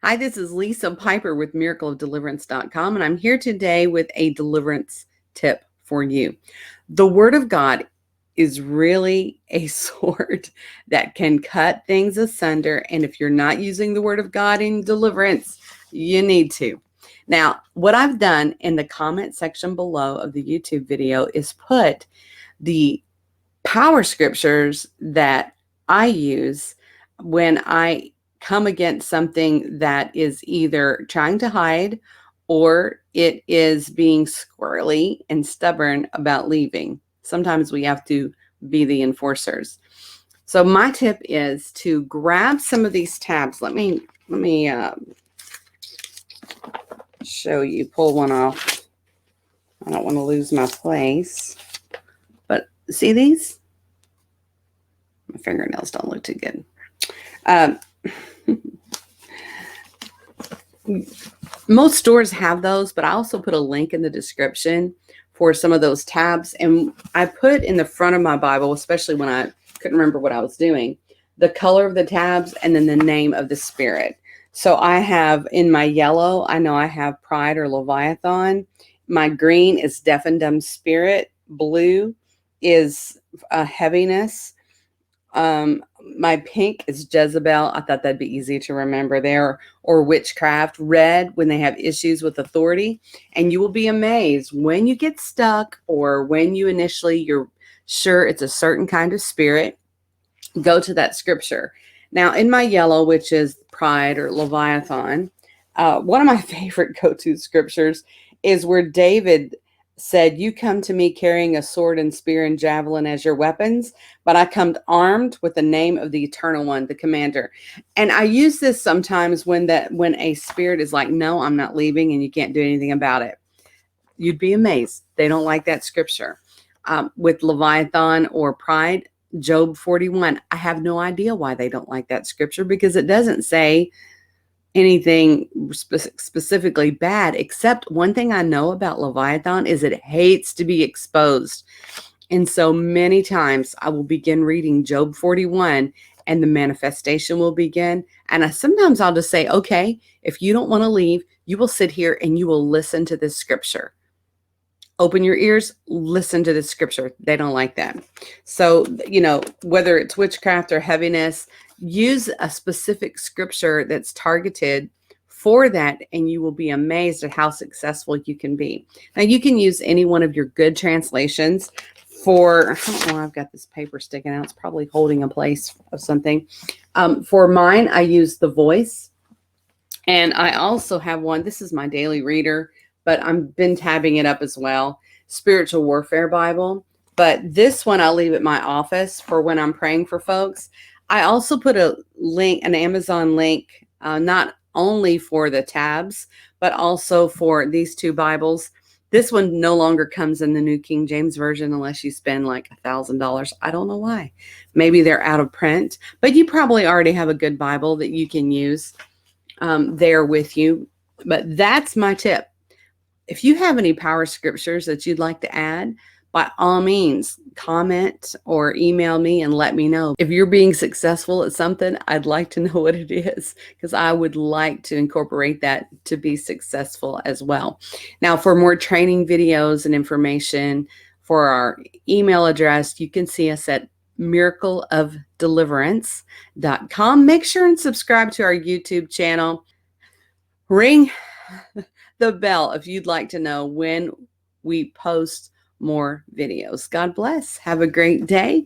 Hi, this is Lisa Piper with miracleofdeliverance.com, and I'm here today with a deliverance tip for you. The Word of God is really a sword that can cut things asunder, and if you're not using the Word of God in deliverance, you need to. Now, what I've done in the comment section below of the YouTube video is put the power scriptures that I use when I come against something that is either trying to hide or it is being squirrely and stubborn about leaving. Sometimes we have to be the enforcers. So my tip is to grab some of these tabs. Let me show you. Pull one off. I don't want to lose my place. But see these? My fingernails don't look too good. Most stores have those, but I also put a link in the description for some of those tabs. And I put in the front of my Bible, especially when I couldn't remember what I was doing, the color of the tabs and then the name of the spirit. So I have in my yellow, I know I have pride or Leviathan. My green is deaf and dumb spirit. Blue is heaviness. My pink is Jezebel. I thought that'd be easy to remember there. Or witchcraft. Red, when they have issues with authority. And you will be amazed when you get stuck or when you you're sure it's a certain kind of spirit, go to that scripture. Now, in my yellow, which is pride or Leviathan, one of my favorite go-to scriptures is where David said, "You come to me carrying a sword and spear and javelin as your weapons, but I come armed with the name of the Eternal One, the Commander." And I use this sometimes when a spirit is like, "No, I'm not leaving," and you can't do anything about it. You'd be amazed. They don't like that scripture. With Leviathan or pride, Job 41, I have no idea why they don't like that scripture, because it doesn't say anything specifically bad, except one thing I know about Leviathan is it hates to be exposed. And so many times I will begin reading Job 41 and the manifestation will begin. And sometimes I'll just say, okay, if you don't want to leave, you will sit here and you will listen to this scripture. Open your ears, listen to this scripture. They don't like that. So, whether it's witchcraft or heaviness, use a specific scripture that's targeted for that, and you will be amazed at how successful you can be. Now, you can use any one of your good translations for, I don't know, I've got this paper sticking out. It's probably holding a place of something. For mine, I use The Voice. And I also have one, this is my daily reader, but I've been tabbing it up as well, Spiritual Warfare Bible. But this one I'll leave at my office for when I'm praying for folks. I also put a link, an Amazon link, not only for the tabs, but also for these two Bibles. This one no longer comes in the New King James Version unless you spend like $1,000. I don't know why. Maybe they're out of print, but you probably already have a good Bible that you can use there with you. But that's my tip. If you have any power scriptures that you'd like to add, by all means, comment or email me and let me know. If you're being successful at something, I'd like to know what it is, because I would like to incorporate that to be successful as well. Now, for more training videos and information for our email address, you can see us at miracleofdeliverance.com. Make sure and subscribe to our YouTube channel. Ring the bell if you'd like to know when we post more videos. God bless. Have a great day.